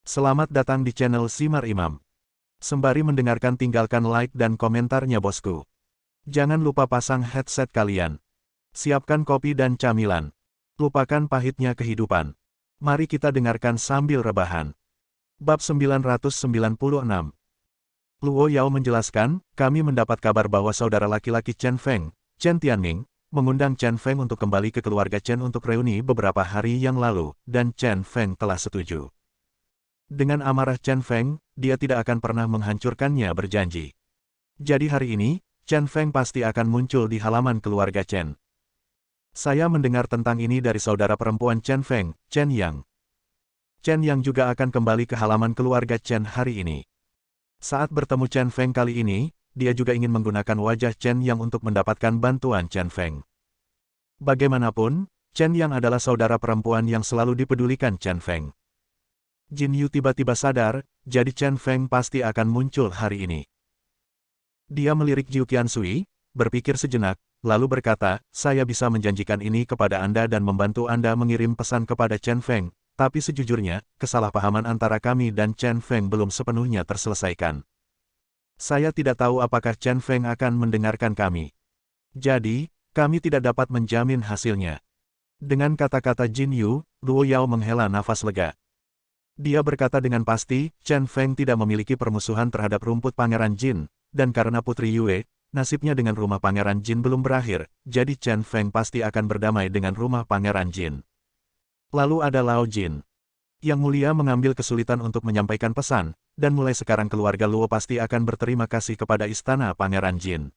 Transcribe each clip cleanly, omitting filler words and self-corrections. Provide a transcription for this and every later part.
Selamat datang di channel Simar Imam. Sembari mendengarkan tinggalkan like dan komentarnya bosku. Jangan lupa pasang headset kalian. Siapkan kopi dan camilan. Lupakan pahitnya kehidupan. Mari kita dengarkan sambil rebahan. Bab 996. Luo Yao menjelaskan, kami mendapat kabar bahwa saudara laki-laki Chen Feng, Chen Tianming, mengundang Chen Feng untuk kembali ke keluarga Chen untuk reuni beberapa hari yang lalu, dan Chen Feng telah setuju. Dengan amarah Chen Feng, dia tidak akan pernah menghancurkannya berjanji. Jadi hari ini, Chen Feng pasti akan muncul di halaman keluarga Chen. Saya mendengar tentang ini dari saudara perempuan Chen Feng, Chen Yang. Chen Yang juga akan kembali ke halaman keluarga Chen hari ini. Saat bertemu Chen Feng kali ini, dia juga ingin menggunakan wajah Chen Yang untuk mendapatkan bantuan Chen Feng. Bagaimanapun, Chen Yang adalah saudara perempuan yang selalu dipedulikan Chen Feng. Jin Yu tiba-tiba sadar, jadi Chen Feng pasti akan muncul hari ini. Dia melirik Jiu Qiansui, berpikir sejenak, lalu berkata, saya bisa menjanjikan ini kepada Anda dan membantu Anda mengirim pesan kepada Chen Feng, tapi sejujurnya, kesalahpahaman antara kami dan Chen Feng belum sepenuhnya terselesaikan. Saya tidak tahu apakah Chen Feng akan mendengarkan kami. Jadi, kami tidak dapat menjamin hasilnya. Dengan kata-kata Jin Yu, Luo Yao menghela nafas lega. Dia berkata dengan pasti, Chen Feng tidak memiliki permusuhan terhadap rumput Pangeran Jin, dan karena Putri Yue, nasibnya dengan rumah Pangeran Jin belum berakhir, jadi Chen Feng pasti akan berdamai dengan rumah Pangeran Jin. Lalu ada Lao Jin. Yang Mulia mengambil kesulitan untuk menyampaikan pesan, dan mulai sekarang keluarga Luo pasti akan berterima kasih kepada istana Pangeran Jin.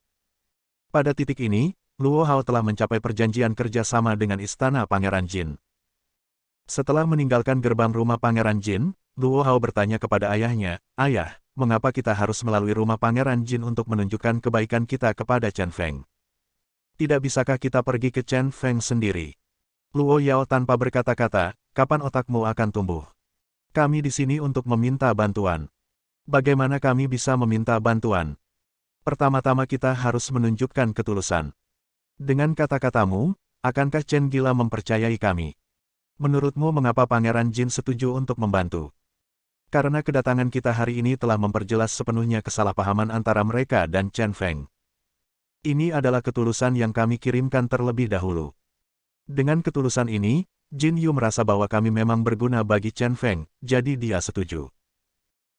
Pada titik ini, Luo Hao telah mencapai perjanjian kerja sama dengan istana Pangeran Jin. Setelah meninggalkan gerbang rumah Pangeran Jin, Luo Hao bertanya kepada ayahnya, "Ayah, mengapa kita harus melalui rumah Pangeran Jin untuk menunjukkan kebaikan kita kepada Chen Feng? Tidak bisakah kita pergi ke Chen Feng sendiri?" Luo Yao tanpa berkata-kata, "Kapan otakmu akan tumbuh? Kami di sini untuk meminta bantuan. Bagaimana kami bisa meminta bantuan? Pertama-tama kita harus menunjukkan ketulusan. Dengan kata-katamu, akankah Chen Gila mempercayai kami? Menurutmu mengapa Pangeran Jin setuju untuk membantu? Karena kedatangan kita hari ini telah memperjelas sepenuhnya kesalahpahaman antara mereka dan Chen Feng. Ini adalah ketulusan yang kami kirimkan terlebih dahulu. Dengan ketulusan ini, Jin Yu merasa bahwa kami memang berguna bagi Chen Feng, jadi dia setuju.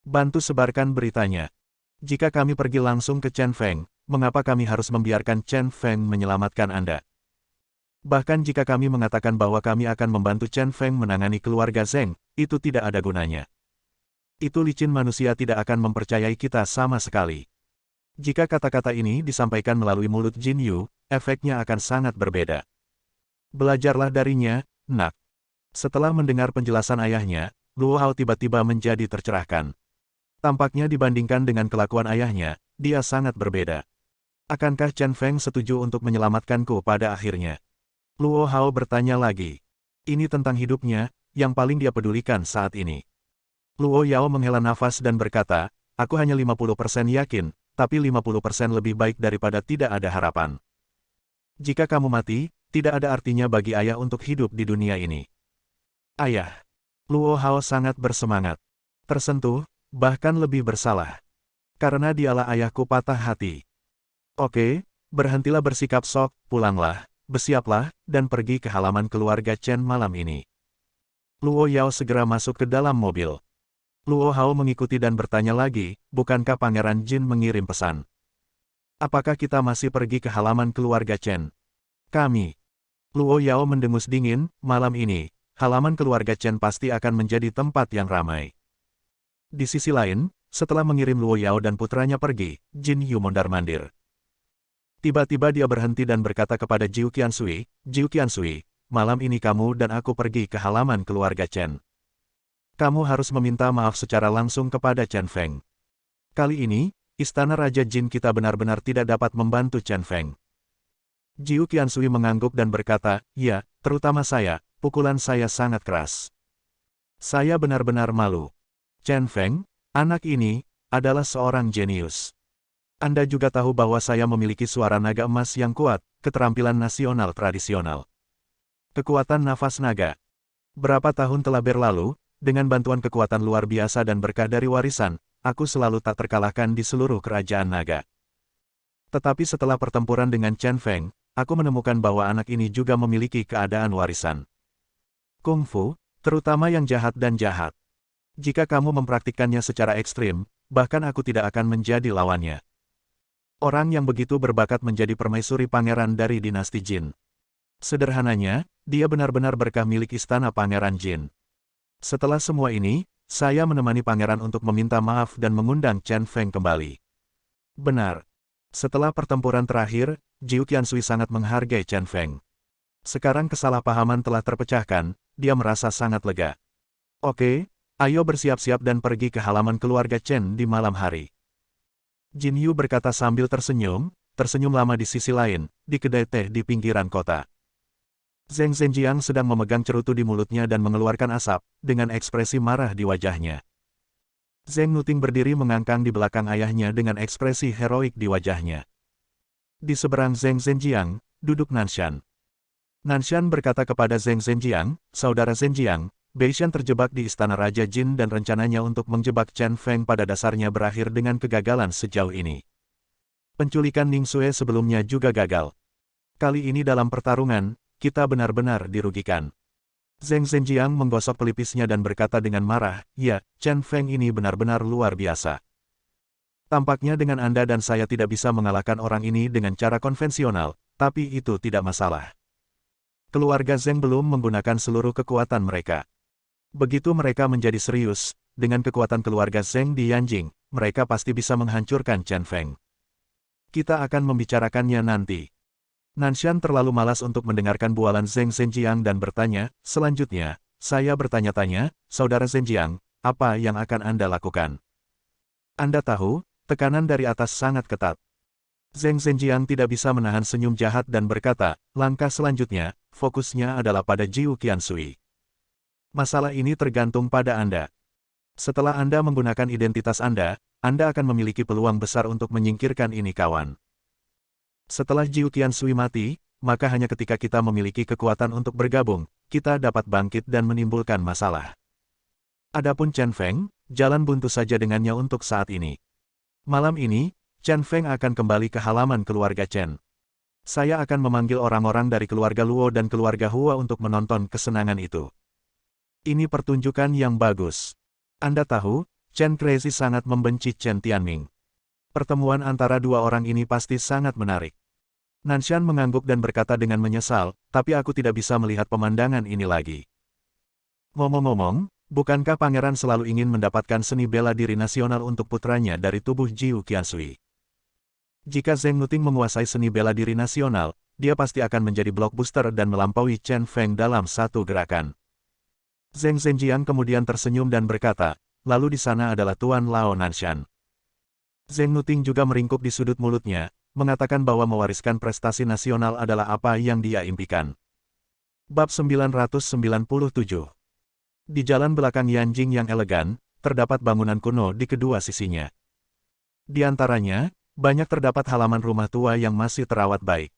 Bantu sebarkan beritanya. Jika kami pergi langsung ke Chen Feng, mengapa kami harus membiarkan Chen Feng menyelamatkan Anda? Bahkan jika kami mengatakan bahwa kami akan membantu Chen Feng menangani keluarga Zheng, itu tidak ada gunanya. Itu licin manusia tidak akan mempercayai kita sama sekali. Jika kata-kata ini disampaikan melalui mulut Jin Yu, efeknya akan sangat berbeda. Belajarlah darinya, nak. Setelah mendengar penjelasan ayahnya, Luo Hao tiba-tiba menjadi tercerahkan. Tampaknya dibandingkan dengan kelakuan ayahnya, dia sangat berbeda. Akankah Chen Feng setuju untuk menyelamatkanku pada akhirnya? Luo Hao bertanya lagi. Ini tentang hidupnya, yang paling dia pedulikan saat ini. Luo Yao menghela nafas dan berkata, aku hanya 50% yakin, tapi 50% lebih baik daripada tidak ada harapan. Jika kamu mati, tidak ada artinya bagi ayah untuk hidup di dunia ini. Ayah. Luo Hao sangat bersemangat. Tersentuh, bahkan lebih bersalah. Karena dialah ayahku patah hati. Oke, berhentilah bersikap sok, pulanglah. Bersiaplah, dan pergi ke halaman keluarga Chen malam ini. Luo Yao segera masuk ke dalam mobil. Luo Hao mengikuti dan bertanya lagi, bukankah Pangeran Jin mengirim pesan? Apakah kita masih pergi ke halaman keluarga Chen? Kami. Luo Yao mendengus dingin, malam ini, halaman keluarga Chen pasti akan menjadi tempat yang ramai. Di sisi lain, setelah mengirim Luo Yao dan putranya pergi, Jin Yu mondar-mandir. Tiba-tiba dia berhenti dan berkata kepada Jiu Qiansui, Jiu Qiansui, malam ini kamu dan aku pergi ke halaman keluarga Chen. Kamu harus meminta maaf secara langsung kepada Chen Feng. Kali ini, istana Raja Jin kita benar-benar tidak dapat membantu Chen Feng. Jiu Qiansui mengangguk dan berkata, ya, terutama saya, pukulan saya sangat keras. Saya benar-benar malu. Chen Feng, anak ini, adalah seorang jenius. Anda juga tahu bahwa saya memiliki suara naga emas yang kuat, keterampilan nasional tradisional. Kekuatan nafas naga. Berapa tahun telah berlalu, dengan bantuan kekuatan luar biasa dan berkah dari warisan, aku selalu tak terkalahkan di seluruh kerajaan naga. Tetapi setelah pertempuran dengan Chen Feng, aku menemukan bahwa anak ini juga memiliki keadaan warisan kungfu, terutama yang jahat dan jahat. Jika kamu mempraktikkannya secara ekstrim, bahkan aku tidak akan menjadi lawannya. Orang yang begitu berbakat menjadi permaisuri pangeran dari dinasti Jin. Sederhananya, dia benar-benar berkah milik istana Pangeran Jin. Setelah semua ini, saya menemani pangeran untuk meminta maaf dan mengundang Chen Feng kembali. Benar. Setelah pertempuran terakhir, Jiu Qiansui sangat menghargai Chen Feng. Sekarang kesalahpahaman telah terpecahkan, dia merasa sangat lega. Oke, ayo bersiap-siap dan pergi ke halaman keluarga Chen di malam hari. Jin Yu berkata sambil tersenyum lama di sisi lain, di kedai teh di pinggiran kota. Zheng Zhenjiang sedang memegang cerutu di mulutnya dan mengeluarkan asap, dengan ekspresi marah di wajahnya. Zheng Nuting berdiri mengangkang di belakang ayahnya dengan ekspresi heroik di wajahnya. Di seberang Zheng Zhenjiang, duduk Nanshan. Nanshan berkata kepada Zheng Zhenjiang, "Saudara Zhenjiang, Beishan terjebak di istana Raja Jin dan rencananya untuk menjebak Chen Feng pada dasarnya berakhir dengan kegagalan sejauh ini. Penculikan Ning Xue sebelumnya juga gagal. Kali ini dalam pertarungan, kita benar-benar dirugikan." Zheng Zhenjiang menggosok pelipisnya dan berkata dengan marah, "Ya, Chen Feng ini benar-benar luar biasa. Tampaknya dengan Anda dan saya tidak bisa mengalahkan orang ini dengan cara konvensional, tapi itu tidak masalah. Keluarga Zheng belum menggunakan seluruh kekuatan mereka. Begitu mereka menjadi serius, dengan kekuatan keluarga Zheng di Yanjing, mereka pasti bisa menghancurkan Chen Feng. Kita akan membicarakannya nanti." Nanshan terlalu malas untuk mendengarkan bualan Zheng Zhenjiang dan bertanya, "Selanjutnya, saya bertanya-tanya, Saudara Zhenjiang, apa yang akan Anda lakukan? Anda tahu, tekanan dari atas sangat ketat." Zheng Zhenjiang tidak bisa menahan senyum jahat dan berkata, "Langkah selanjutnya, fokusnya adalah pada Jiu Qiansui. Masalah ini tergantung pada Anda. Setelah Anda menggunakan identitas Anda akan memiliki peluang besar untuk menyingkirkan ini kawan. Setelah Jiu Qiansui mati, maka hanya ketika kita memiliki kekuatan untuk bergabung, kita dapat bangkit dan menimbulkan masalah. Adapun Chen Feng, jalan buntu saja dengannya untuk saat ini. Malam ini, Chen Feng akan kembali ke halaman keluarga Chen. Saya akan memanggil orang-orang dari keluarga Luo dan keluarga Hua untuk menonton kesenangan itu. Ini pertunjukan yang bagus. Anda tahu, Chen Crazy sangat membenci Chen Tianming. Pertemuan antara dua orang ini pasti sangat menarik." Nanshan mengangguk dan berkata dengan menyesal, "Tapi aku tidak bisa melihat pemandangan ini lagi." Ngomong-ngomong, bukankah pangeran selalu ingin mendapatkan seni bela diri nasional untuk putranya dari tubuh Jiu Qiansui? Jika Zheng Nuting menguasai seni bela diri nasional, dia pasti akan menjadi blockbuster dan melampaui Chen Feng dalam satu gerakan. Zheng Zhenjiang kemudian tersenyum dan berkata, "Lalu di sana adalah Tuan Lao Nanshan." Zheng Nuting juga meringkuk di sudut mulutnya, mengatakan bahwa mewariskan prestasi nasional adalah apa yang dia impikan. Bab 997. Di jalan belakang Yanjing yang elegan, terdapat bangunan kuno di kedua sisinya. Di antaranya, banyak terdapat halaman rumah tua yang masih terawat baik.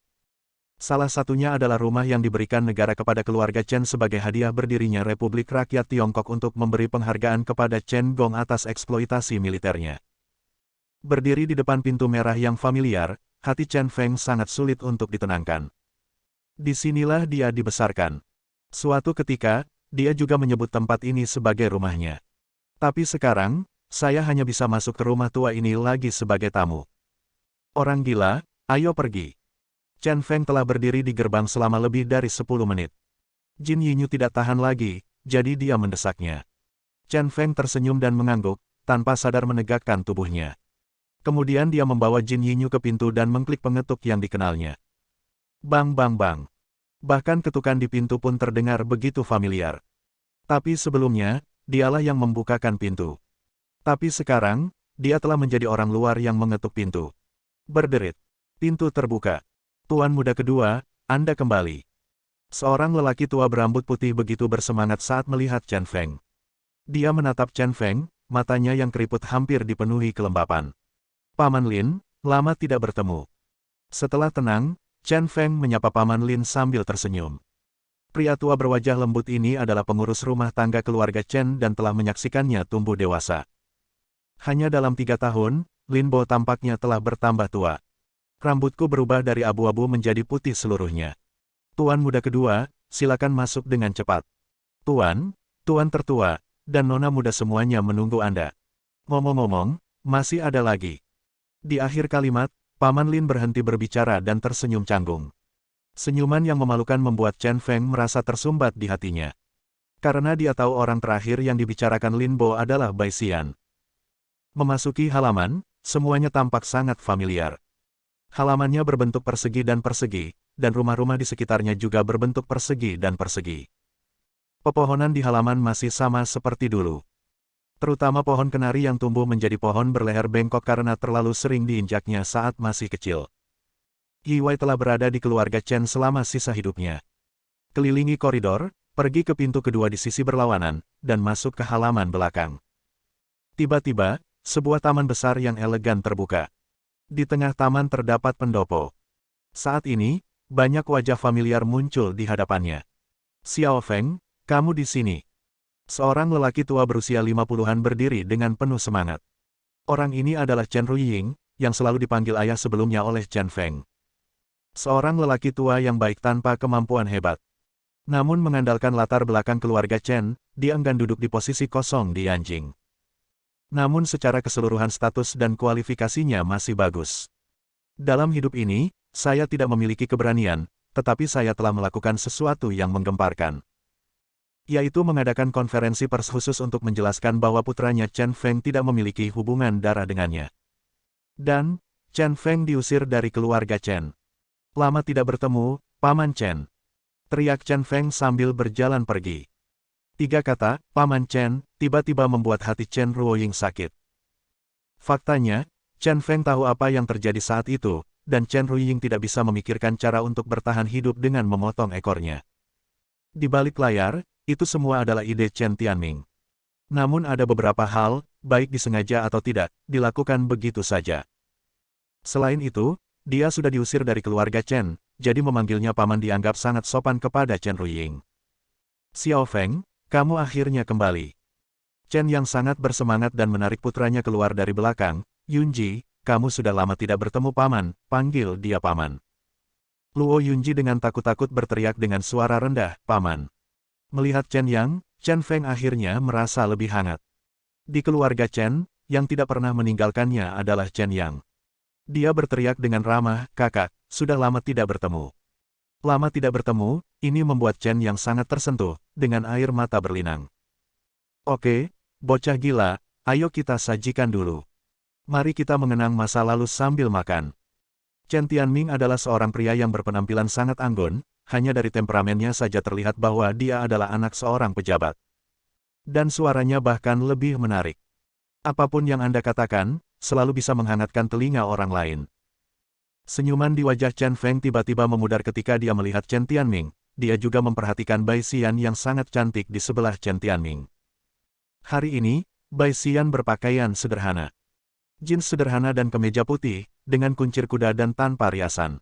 Salah satunya adalah rumah yang diberikan negara kepada keluarga Chen sebagai hadiah berdirinya Republik Rakyat Tiongkok untuk memberi penghargaan kepada Chen Gong atas eksploitasi militernya. Berdiri di depan pintu merah yang familiar, hati Chen Feng sangat sulit untuk ditenangkan. Disinilah dia dibesarkan. Suatu ketika, dia juga menyebut tempat ini sebagai rumahnya. Tapi sekarang, saya hanya bisa masuk ke rumah tua ini lagi sebagai tamu. Orang gila, ayo pergi. Chen Feng telah berdiri di gerbang selama lebih dari 10 menit. Jin Yinyu tidak tahan lagi, jadi dia mendesaknya. Chen Feng tersenyum dan mengangguk, tanpa sadar menegakkan tubuhnya. Kemudian dia membawa Jin Yinyu ke pintu dan mengklik pengetuk yang dikenalnya. Bang bang bang. Bahkan ketukan di pintu pun terdengar begitu familiar. Tapi sebelumnya, dialah yang membukakan pintu. Tapi sekarang, dia telah menjadi orang luar yang mengetuk pintu. Berderit. Pintu terbuka. Tuan muda kedua, Anda kembali. Seorang lelaki tua berambut putih begitu bersemangat saat melihat Chen Feng. Dia menatap Chen Feng, matanya yang keriput hampir dipenuhi kelembapan. Paman Lin, lama tidak bertemu. Setelah tenang, Chen Feng menyapa Paman Lin sambil tersenyum. Pria tua berwajah lembut ini adalah pengurus rumah tangga keluarga Chen dan telah menyaksikannya tumbuh dewasa. Hanya dalam 3 tahun, Lin Bo tampaknya telah bertambah tua. Rambutku berubah dari abu-abu menjadi putih seluruhnya. Tuan muda kedua, silakan masuk dengan cepat. Tuan, tuan tertua, dan nona muda semuanya menunggu Anda. Ngomong-ngomong, masih ada lagi. Di akhir kalimat, Paman Lin berhenti berbicara dan tersenyum canggung. Senyuman yang memalukan membuat Chen Feng merasa tersumbat di hatinya. Karena dia tahu orang terakhir yang dibicarakan Lin Bo adalah Bai Xian. Memasuki halaman, semuanya tampak sangat familiar. Halamannya berbentuk persegi, dan rumah-rumah di sekitarnya juga berbentuk persegi dan persegi. Pepohonan di halaman masih sama seperti dulu. Terutama pohon kenari yang tumbuh menjadi pohon berleher bengkok karena terlalu sering diinjaknya saat masih kecil. Yi Wei telah berada di keluarga Chen selama sisa hidupnya. Kelilingi koridor, pergi ke pintu kedua di sisi berlawanan, dan masuk ke halaman belakang. Tiba-tiba, sebuah taman besar yang elegan terbuka. Di tengah taman terdapat pendopo. Saat ini, banyak wajah familiar muncul di hadapannya. Xiao Feng, kamu di sini. Seorang lelaki tua berusia 50-an berdiri dengan penuh semangat. Orang ini adalah Chen Ruiying, yang selalu dipanggil ayah sebelumnya oleh Chen Feng. Seorang lelaki tua yang baik tanpa kemampuan hebat. Namun mengandalkan latar belakang keluarga Chen, dia enggan duduk di posisi kosong di Yanjing. Namun secara keseluruhan status dan kualifikasinya masih bagus. Dalam hidup ini, saya tidak memiliki keberanian, tetapi saya telah melakukan sesuatu yang menggemparkan. Yaitu mengadakan konferensi pers khusus untuk menjelaskan bahwa putranya Chen Feng tidak memiliki hubungan darah dengannya. Dan, Chen Feng diusir dari keluarga Chen. Lama tidak bertemu, Paman Chen. Teriak Chen Feng sambil berjalan pergi. 3 kata, Paman Chen, tiba-tiba membuat hati Chen Ruoying sakit. Faktanya, Chen Feng tahu apa yang terjadi saat itu, dan Chen Ruoying tidak bisa memikirkan cara untuk bertahan hidup dengan memotong ekornya. Di balik layar, itu semua adalah ide Chen Tianming. Namun ada beberapa hal, baik disengaja atau tidak, dilakukan begitu saja. Selain itu, dia sudah diusir dari keluarga Chen, jadi memanggilnya paman dianggap sangat sopan kepada Chen Ruiying. Xiao Feng, kamu akhirnya kembali. Chen yang sangat bersemangat dan menarik putranya keluar dari belakang. Yunji, kamu sudah lama tidak bertemu paman, panggil dia paman. Luo Yunji dengan takut-takut berteriak dengan suara rendah, paman. Melihat Chen Yang, Chen Feng akhirnya merasa lebih hangat. Di keluarga Chen, yang tidak pernah meninggalkannya adalah Chen Yang. Dia berteriak dengan ramah, kakak, sudah lama tidak bertemu. Lama tidak bertemu, ini membuat Chen yang sangat tersentuh, dengan air mata berlinang. Oke, bocah gila, ayo kita sajikan dulu. Mari kita mengenang masa lalu sambil makan. Chen Tianming adalah seorang pria yang berpenampilan sangat anggun, hanya dari temperamennya saja terlihat bahwa dia adalah anak seorang pejabat. Dan suaranya bahkan lebih menarik. Apapun yang Anda katakan, selalu bisa menghangatkan telinga orang lain. Senyuman di wajah Chen Feng tiba-tiba memudar ketika dia melihat Chen Tianming. Dia juga memperhatikan Bai Xian yang sangat cantik di sebelah Chen Tianming. Hari ini, Bai Xian berpakaian sederhana. Jeans sederhana dan kemeja putih, dengan kuncir kuda dan tanpa riasan.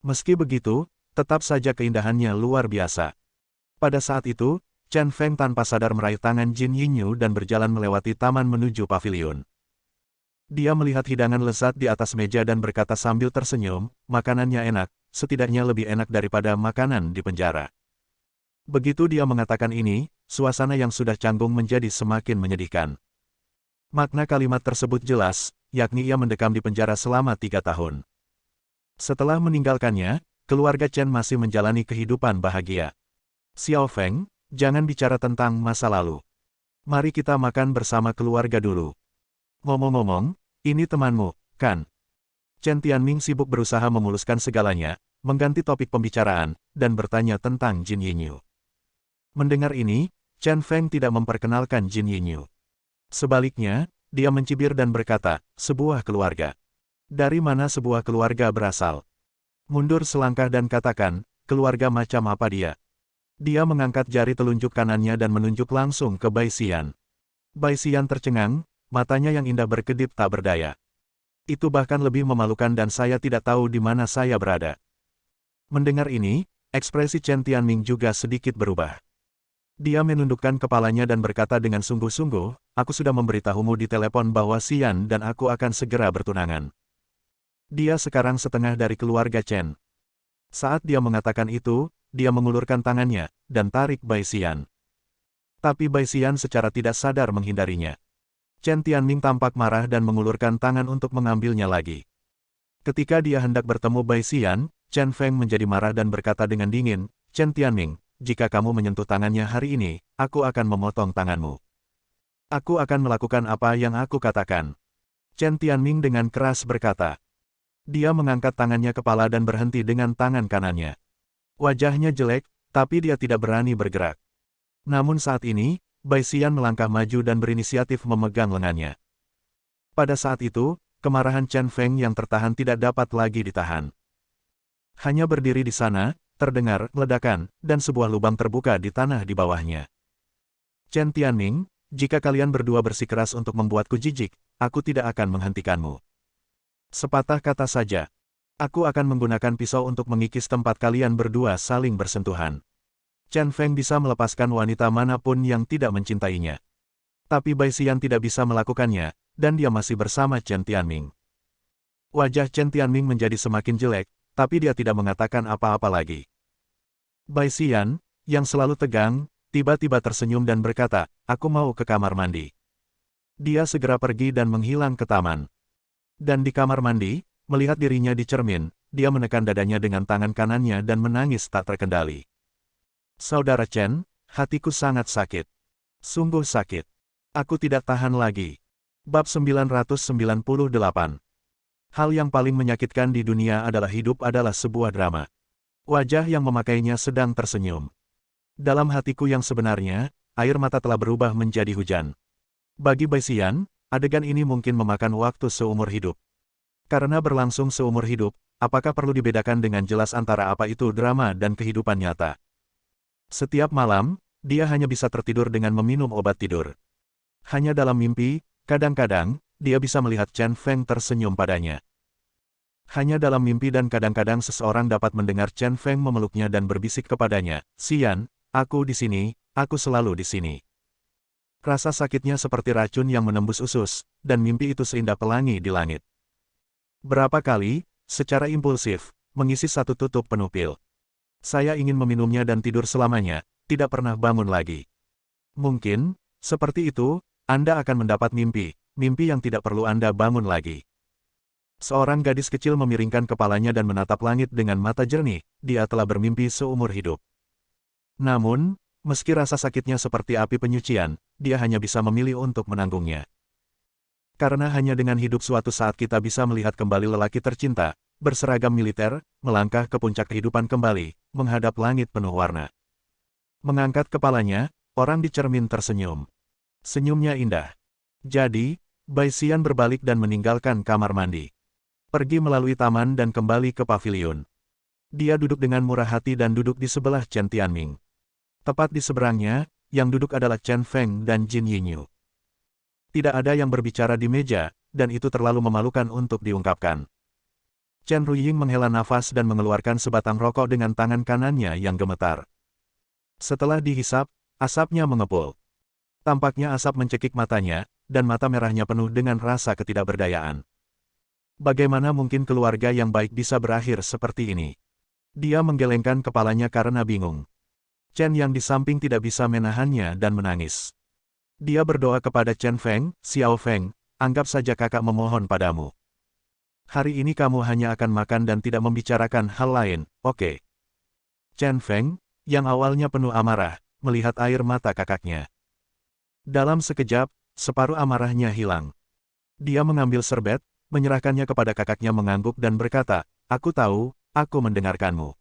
Meski begitu, tetap saja keindahannya luar biasa. Pada saat itu, Chen Feng tanpa sadar meraih tangan Jin Yinyu dan berjalan melewati taman menuju pavilion. Dia melihat hidangan lezat di atas meja dan berkata sambil tersenyum, makanannya enak, setidaknya lebih enak daripada makanan di penjara. Begitu dia mengatakan ini, suasana yang sudah canggung menjadi semakin menyedihkan. Makna kalimat tersebut jelas, yakni ia mendekam di penjara selama 3 tahun. Setelah meninggalkannya, keluarga Chen masih menjalani kehidupan bahagia. Xiao Feng, jangan bicara tentang masa lalu. Mari kita makan bersama keluarga dulu. Ngomong-ngomong, ini temanmu, kan? Chen Tianming sibuk berusaha memuluskan segalanya, mengganti topik pembicaraan, dan bertanya tentang Jin Yinyu. Mendengar ini, Chen Feng tidak memperkenalkan Jin Yinyu. Sebaliknya, dia mencibir dan berkata, sebuah keluarga. Dari mana sebuah keluarga berasal? Mundur selangkah dan katakan, keluarga macam apa dia? Dia mengangkat jari telunjuk kanannya dan menunjuk langsung ke Bai Xian. Bai Xian tercengang, matanya yang indah berkedip tak berdaya. Itu bahkan lebih memalukan dan saya tidak tahu di mana saya berada. Mendengar ini, Ekspresi Chen Tianming juga sedikit berubah. Dia menundukkan kepalanya dan berkata dengan sungguh-sungguh, aku sudah memberitahumu di telepon bahwa Xian dan aku akan segera bertunangan. Dia sekarang setengah dari keluarga Chen. Saat dia mengatakan itu, dia mengulurkan tangannya, dan tarik Bai Xian. Tapi Bai Xian secara tidak sadar menghindarinya. Chen Tianming tampak marah dan mengulurkan tangan untuk mengambilnya lagi. Ketika dia hendak bertemu Bai Xian, Chen Feng menjadi marah dan berkata dengan dingin, Chen Tianming, jika kamu menyentuh tangannya hari ini, aku akan memotong tanganmu. Aku akan melakukan apa yang aku katakan. Chen Tianming dengan keras berkata. Dia mengangkat tangannya kepala dan berhenti dengan tangan kanannya. Wajahnya jelek, tapi dia tidak berani bergerak. Namun saat ini, Bai Xian melangkah maju dan berinisiatif memegang lengannya. Pada saat itu, kemarahan Chen Feng yang tertahan tidak dapat lagi ditahan. Hanya berdiri di sana, terdengar ledakan, dan sebuah lubang terbuka di tanah di bawahnya. Chen Tianming, jika kalian berdua bersikeras untuk membuatku jijik, aku tidak akan menghentikanmu. Sepatah kata saja. Aku akan menggunakan pisau untuk mengikis tempat kalian berdua saling bersentuhan. Chen Feng bisa melepaskan wanita manapun yang tidak mencintainya. Tapi Bai Xian tidak bisa melakukannya, dan dia masih bersama Chen Tianming. Wajah Chen Tianming menjadi semakin jelek, tapi dia tidak mengatakan apa-apa lagi. Bai Xian, yang selalu tegang, tiba-tiba tersenyum dan berkata, aku mau ke kamar mandi. Dia segera pergi dan menghilang ke taman. Dan di kamar mandi, melihat dirinya di cermin, dia menekan dadanya dengan tangan kanannya dan menangis tak terkendali. Saudara Chen, hatiku sangat sakit. Sungguh sakit. Aku tidak tahan lagi. Bab 998. Hal yang paling menyakitkan di dunia adalah hidup adalah sebuah drama. Wajah yang memakainya sedang tersenyum. Dalam hatiku yang sebenarnya, air mata telah berubah menjadi hujan. Bagi Bai Xian, adegan ini mungkin memakan waktu seumur hidup. Karena berlangsung seumur hidup, apakah perlu dibedakan dengan jelas antara apa itu drama dan kehidupan nyata? Setiap malam, dia hanya bisa tertidur dengan meminum obat tidur. Hanya dalam mimpi, kadang-kadang, dia bisa melihat Chen Feng tersenyum padanya. Hanya dalam mimpi dan kadang-kadang seseorang dapat mendengar Chen Feng memeluknya dan berbisik kepadanya, Xian, aku di sini, aku selalu di sini. Rasa sakitnya seperti racun yang menembus usus, dan mimpi itu seindah pelangi di langit. Berapa kali, secara impulsif, mengisi satu tutup penuh pil. Saya ingin meminumnya dan tidur selamanya, tidak pernah bangun lagi. Mungkin, seperti itu, Anda akan mendapat mimpi yang tidak perlu Anda bangun lagi. Seorang gadis kecil memiringkan kepalanya dan menatap langit dengan mata jernih, dia telah bermimpi seumur hidup. Namun, meski rasa sakitnya seperti api penyucian, dia hanya bisa memilih untuk menanggungnya. Karena hanya dengan hidup suatu saat kita bisa melihat kembali lelaki tercinta, berseragam militer, melangkah ke puncak kehidupan kembali, menghadap langit penuh warna. Mengangkat kepalanya, orang di cermin tersenyum. Senyumnya indah. Jadi, Bai Xian berbalik dan meninggalkan kamar mandi. Pergi melalui taman dan kembali ke pavilion. Dia duduk dengan murah hati dan duduk di sebelah Chen Tianming. Tepat di seberangnya, yang duduk adalah Chen Feng dan Jin Yinyu. Tidak ada yang berbicara di meja, dan itu terlalu memalukan untuk diungkapkan. Chen Ruying menghela nafas dan mengeluarkan sebatang rokok dengan tangan kanannya yang gemetar. Setelah dihisap, asapnya mengepul. Tampaknya asap mencekik matanya, dan mata merahnya penuh dengan rasa ketidakberdayaan. Bagaimana mungkin keluarga yang baik bisa berakhir seperti ini? Dia menggelengkan kepalanya karena bingung. Chen yang di samping tidak bisa menahannya dan menangis. Dia berdoa kepada Chen Feng, Xiao Feng, anggap saja kakak memohon padamu. Hari ini kamu hanya akan makan dan tidak membicarakan hal lain, oke? Chen Feng, yang awalnya penuh amarah, melihat air mata kakaknya. Dalam sekejap, separuh amarahnya hilang. Dia mengambil serbet, menyerahkannya kepada kakaknya mengangguk dan berkata, aku tahu, aku mendengarkanmu.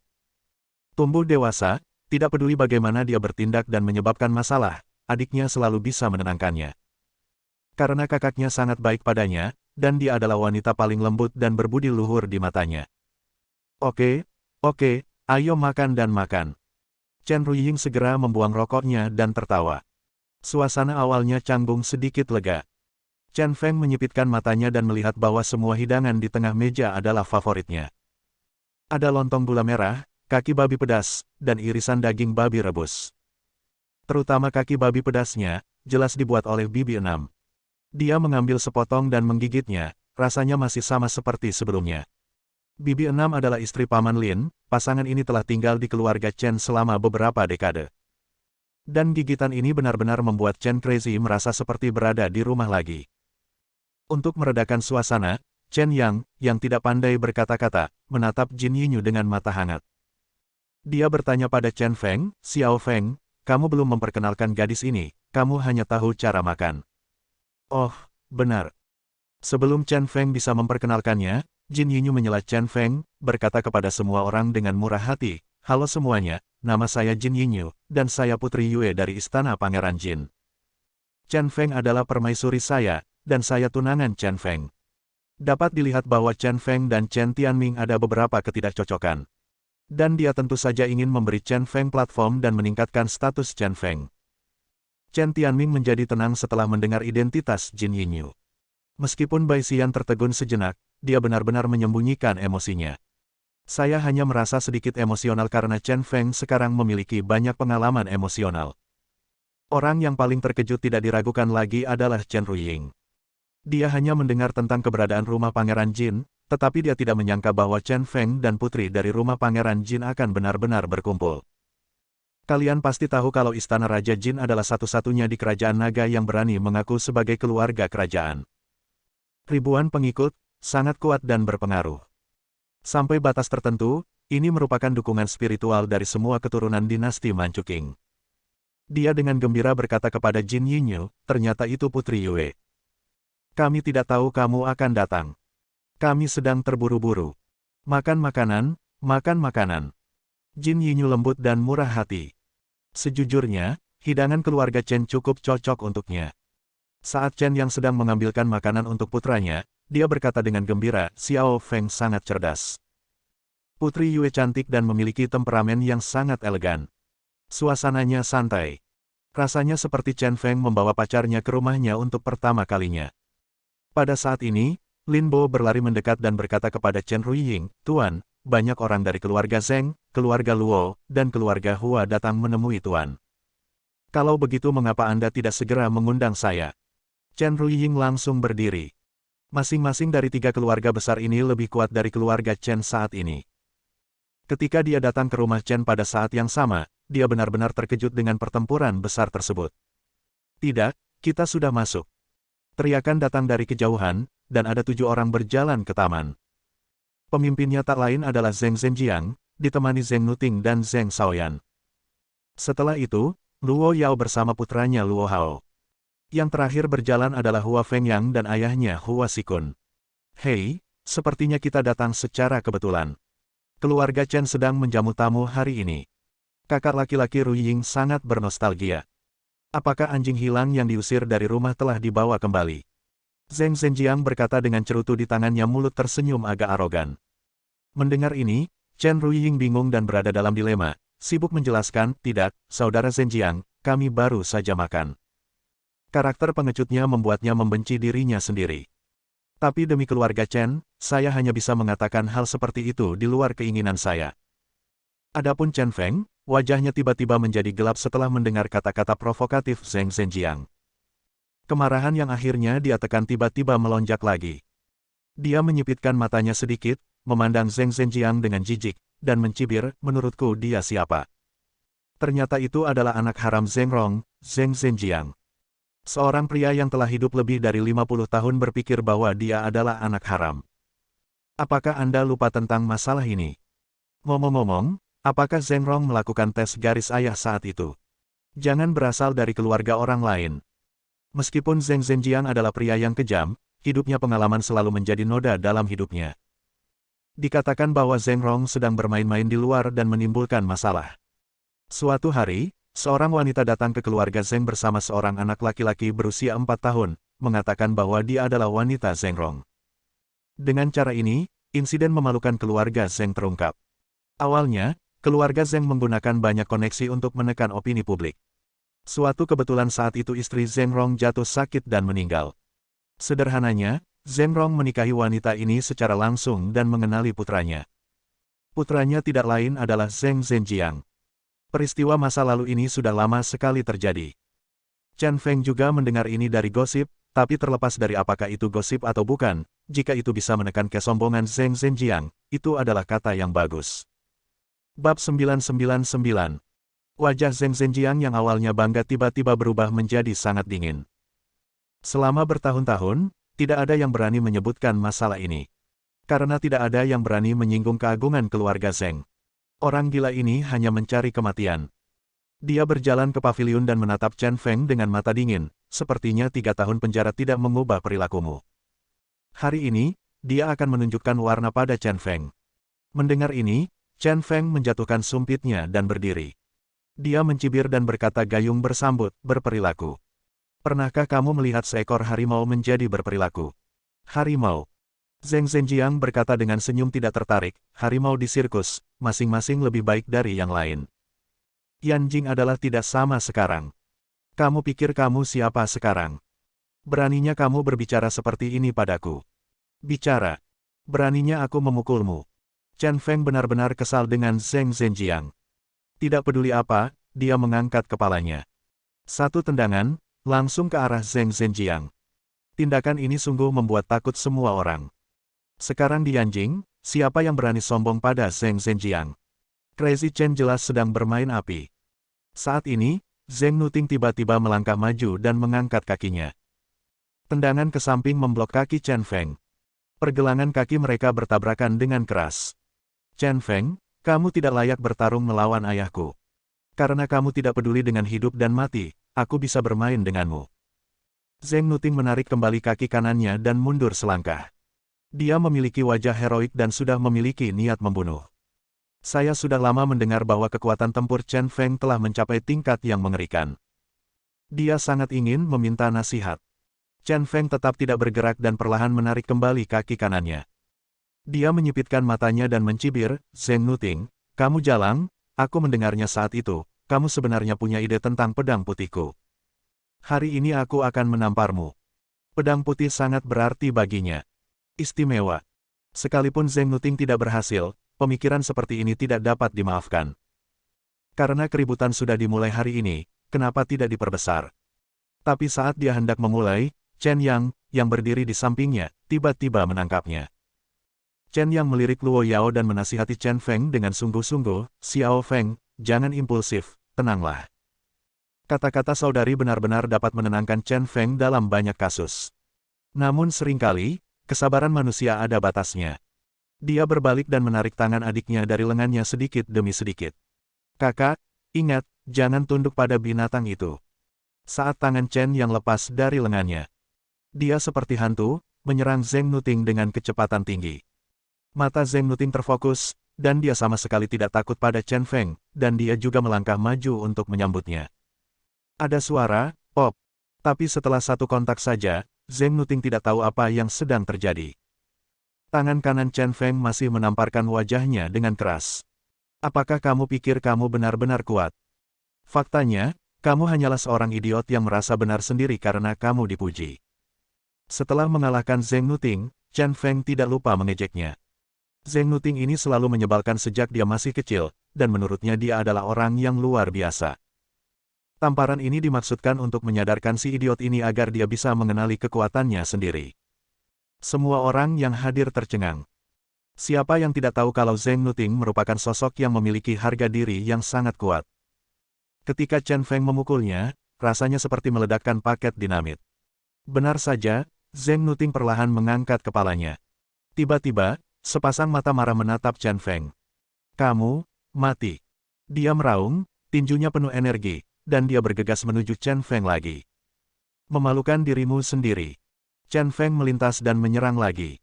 Tumbuh dewasa, tidak peduli bagaimana dia bertindak dan menyebabkan masalah, adiknya selalu bisa menenangkannya. Karena kakaknya sangat baik padanya, dan dia adalah wanita paling lembut dan berbudi luhur di matanya. Oke, ayo makan dan makan. Chen Ruying segera membuang rokoknya dan tertawa. Suasana awalnya canggung sedikit lega. Chen Feng menyipitkan matanya dan melihat bahwa semua hidangan di tengah meja adalah favoritnya. Ada lontong gula merah, kaki babi pedas, dan irisan daging babi rebus. Terutama kaki babi pedasnya, jelas dibuat oleh Bibi 6. Dia mengambil sepotong dan menggigitnya, rasanya masih sama seperti sebelumnya. Bibi 6 adalah istri Paman Lin, pasangan ini telah tinggal di keluarga Chen selama beberapa dekade. Dan gigitan ini benar-benar membuat Chen Crazy merasa seperti berada di rumah lagi. Untuk meredakan suasana, Chen Yang, yang tidak pandai berkata-kata, menatap Jin Yinyu dengan mata hangat. Dia bertanya pada Chen Feng, "Xiao Feng, kamu belum memperkenalkan gadis ini, kamu hanya tahu cara makan." "Oh, benar." Sebelum Chen Feng bisa memperkenalkannya, Jin Yinyu menyela Chen Feng, berkata kepada semua orang dengan murah hati, "Halo semuanya, nama saya Jin Yinyu, dan saya Putri Yue dari Istana Pangeran Jin. Chen Feng adalah permaisuri saya, dan saya tunangan Chen Feng." Dapat dilihat bahwa Chen Feng dan Chen Tianming ada beberapa ketidakcocokan. Dan dia tentu saja ingin memberi Chen Feng platform dan meningkatkan status Chen Feng. Chen Tianming menjadi tenang setelah mendengar identitas Jin Yinyu. Meskipun Bai Xian tertegun sejenak, dia benar-benar menyembunyikan emosinya. "Saya hanya merasa sedikit emosional karena Chen Feng sekarang memiliki banyak pengalaman emosional." Orang yang paling terkejut tidak diragukan lagi adalah Chen Ruying. Dia hanya mendengar tentang keberadaan rumah Pangeran Jin, tetapi dia tidak menyangka bahwa Chen Feng dan putri dari rumah Pangeran Jin akan benar-benar berkumpul. Kalian pasti tahu kalau Istana Raja Jin adalah satu-satunya di Kerajaan Naga yang berani mengaku sebagai keluarga kerajaan. Ribuan pengikut, sangat kuat dan berpengaruh. Sampai batas tertentu, ini merupakan dukungan spiritual dari semua keturunan dinasti Manchukuo. Dia dengan gembira berkata kepada Jin Yinyu, "Ternyata itu Putri Yue. Kami tidak tahu kamu akan datang. Kami sedang terburu-buru. Makan makanan, makan makanan." Jin Yinyu lembut dan murah hati. Sejujurnya, hidangan keluarga Chen cukup cocok untuknya. Saat Chen yang sedang mengambilkan makanan untuk putranya, dia berkata dengan gembira, "Xiao Feng sangat cerdas. Putri Yue cantik dan memiliki temperamen yang sangat elegan. Suasananya santai. Rasanya seperti Chen Feng membawa pacarnya ke rumahnya untuk pertama kalinya." Pada saat ini, Lin Bo berlari mendekat dan berkata kepada Chen Ruying, "Tuan, banyak orang dari keluarga Zheng, keluarga Luo, dan keluarga Hua datang menemui Tuan. Kalau begitu mengapa Anda tidak segera mengundang saya?" Chen Ruying langsung berdiri. Masing-masing dari tiga keluarga besar ini lebih kuat dari keluarga Chen saat ini. Ketika dia datang ke rumah Chen pada saat yang sama, dia benar-benar terkejut dengan pertempuran besar tersebut. "Tidak, kita sudah masuk." Teriakan datang dari kejauhan, dan ada 7 orang berjalan ke taman. Pemimpinnya tak lain adalah Zheng Zhenjiang, ditemani Zheng Nuting dan Zheng Shaoyan. Setelah itu, Luo Yao bersama putranya Luo Hao. Yang terakhir berjalan adalah Hua Fengyang dan ayahnya Hua Sikun. "Hei, sepertinya kita datang secara kebetulan. Keluarga Chen sedang menjamu tamu hari ini." Kakak laki-laki Ruying sangat bernostalgia. "Apakah anjing hilang yang diusir dari rumah telah dibawa kembali?" Zheng Zhenjiang berkata dengan cerutu di tangannya, mulut tersenyum agak arogan. Mendengar ini, Chen Ruying bingung dan berada dalam dilema, sibuk menjelaskan, "Tidak, saudara Zhenjiang, kami baru saja makan." Karakter pengecutnya membuatnya membenci dirinya sendiri. "Tapi demi keluarga Chen, saya hanya bisa mengatakan hal seperti itu di luar keinginan saya." Adapun Chen Feng, wajahnya tiba-tiba menjadi gelap setelah mendengar kata-kata provokatif Zheng Zhenjiang. Kemarahan yang akhirnya dia tekan tiba-tiba melonjak lagi. Dia menyipitkan matanya sedikit, memandang Zheng Zhenjiang dengan jijik, dan mencibir, "Menurutku dia siapa?" Ternyata itu adalah anak haram Zheng Rong, Zheng Zhenjiang. Seorang pria yang telah hidup lebih dari 50 tahun berpikir bahwa dia adalah anak haram. Apakah Anda lupa tentang masalah ini? Ngomong-ngomong, apakah Zheng Rong melakukan tes garis ayah saat itu? Jangan berasal dari keluarga orang lain. Meskipun Zheng Zhenjiang adalah pria yang kejam, hidupnya pengalaman selalu menjadi noda dalam hidupnya. Dikatakan bahwa Zheng Rong sedang bermain-main di luar dan menimbulkan masalah. Suatu hari, seorang wanita datang ke keluarga Zheng bersama seorang anak laki-laki berusia 4 tahun, mengatakan bahwa dia adalah wanita Zheng Rong. Dengan cara ini, insiden memalukan keluarga Zheng terungkap. Awalnya, keluarga Zheng menggunakan banyak koneksi untuk menekan opini publik. Suatu kebetulan saat itu istri Zheng Rong jatuh sakit dan meninggal. Sederhananya, Zheng Rong menikahi wanita ini secara langsung dan mengenali putranya. Putranya tidak lain adalah Zheng Zhenjiang. Peristiwa masa lalu ini sudah lama sekali terjadi. Chen Feng juga mendengar ini dari gosip, tapi terlepas dari apakah itu gosip atau bukan, jika itu bisa menekan kesombongan Zheng Zhenjiang, itu adalah kata yang bagus. Bab 999. Wajah Zheng Zhenjiang yang awalnya bangga tiba-tiba berubah menjadi sangat dingin. Selama bertahun-tahun, tidak ada yang berani menyebutkan masalah ini. Karena tidak ada yang berani menyinggung keagungan keluarga Zheng. Orang gila ini hanya mencari kematian. Dia berjalan ke paviliun dan menatap Chen Feng dengan mata dingin, sepertinya 3 tahun penjara tidak mengubah perilakumu. Hari ini, dia akan menunjukkan warna pada Chen Feng. Mendengar ini, Chen Feng menjatuhkan sumpitnya dan berdiri. Dia mencibir dan berkata gayung bersambut, berperilaku. Pernahkah kamu melihat seekor harimau menjadi berperilaku? Harimau. Zheng Zhenjiang berkata dengan senyum tidak tertarik, harimau di sirkus, masing-masing lebih baik dari yang lain. Yan Jing adalah tidak sama sekarang. Kamu pikir kamu siapa sekarang? Beraninya kamu berbicara seperti ini padaku. Bicara. Beraninya aku memukulmu. Chen Feng benar-benar kesal dengan Zheng Zhenjiang. Tidak peduli apa, dia mengangkat kepalanya. Satu tendangan, langsung ke arah Zheng Zhenjiang. Tindakan ini sungguh membuat takut semua orang. Sekarang di Yanjing, siapa yang berani sombong pada Zheng Zhenjiang? Crazy Chen jelas sedang bermain api. Saat ini, Zheng Nuting tiba-tiba melangkah maju dan mengangkat kakinya. Tendangan ke samping memblok kaki Chen Feng. Pergelangan kaki mereka bertabrakan dengan keras. Chen Feng, kamu tidak layak bertarung melawan ayahku. Karena kamu tidak peduli dengan hidup dan mati, aku bisa bermain denganmu. Zheng Nuting menarik kembali kaki kanannya dan mundur selangkah. Dia memiliki wajah heroik dan sudah memiliki niat membunuh. Saya sudah lama mendengar bahwa kekuatan tempur Chen Feng telah mencapai tingkat yang mengerikan. Dia sangat ingin meminta nasihat. Chen Feng tetap tidak bergerak dan perlahan menarik kembali kaki kanannya. Dia menyipitkan matanya dan mencibir, Zheng Nuting, kamu jalang, aku mendengarnya saat itu, kamu sebenarnya punya ide tentang pedang putihku. Hari ini aku akan menamparmu. Pedang putih sangat berarti baginya. Istimewa. Sekalipun Zheng Nuting tidak berhasil, pemikiran seperti ini tidak dapat dimaafkan. Karena keributan sudah dimulai hari ini, kenapa tidak diperbesar? Tapi saat dia hendak memulai, Chen Yang, yang berdiri di sampingnya, tiba-tiba menangkapnya. Chen Yang melirik Luo Yao dan menasihati Chen Feng dengan sungguh-sungguh, Xiao Feng, jangan impulsif, tenanglah. Kata-kata saudari benar-benar dapat menenangkan Chen Feng dalam banyak kasus. Namun seringkali, kesabaran manusia ada batasnya. Dia berbalik dan menarik tangan adiknya dari lengannya sedikit demi sedikit. Kakak, ingat, jangan tunduk pada binatang itu. Saat tangan Chen yang lepas dari lengannya, dia seperti hantu, menyerang Zheng Nuting dengan kecepatan tinggi. Mata Zheng Nuting terfokus, dan dia sama sekali tidak takut pada Chen Feng, dan dia juga melangkah maju untuk menyambutnya. Ada suara, pop. Tapi setelah satu kontak saja, Zheng Nuting tidak tahu apa yang sedang terjadi. Tangan kanan Chen Feng masih menamparkan wajahnya dengan keras. Apakah kamu pikir kamu benar-benar kuat? Faktanya, kamu hanyalah seorang idiot yang merasa benar sendiri karena kamu dipuji. Setelah mengalahkan Zheng Nuting, Chen Feng tidak lupa mengejeknya. Zheng Nuting ini selalu menyebalkan sejak dia masih kecil, dan menurutnya dia adalah orang yang luar biasa. Tamparan ini dimaksudkan untuk menyadarkan si idiot ini agar dia bisa mengenali kekuatannya sendiri. Semua orang yang hadir tercengang. Siapa yang tidak tahu kalau Zheng Nuting merupakan sosok yang memiliki harga diri yang sangat kuat. Ketika Chen Feng memukulnya, rasanya seperti meledakkan paket dinamit. Benar saja, Zheng Nuting perlahan mengangkat kepalanya. Tiba-tiba, sepasang mata marah menatap Chen Feng. Kamu, mati. Dia meraung, tinjunya penuh energi, dan dia bergegas menuju Chen Feng lagi. Memalukan dirimu sendiri. Chen Feng melintas dan menyerang lagi.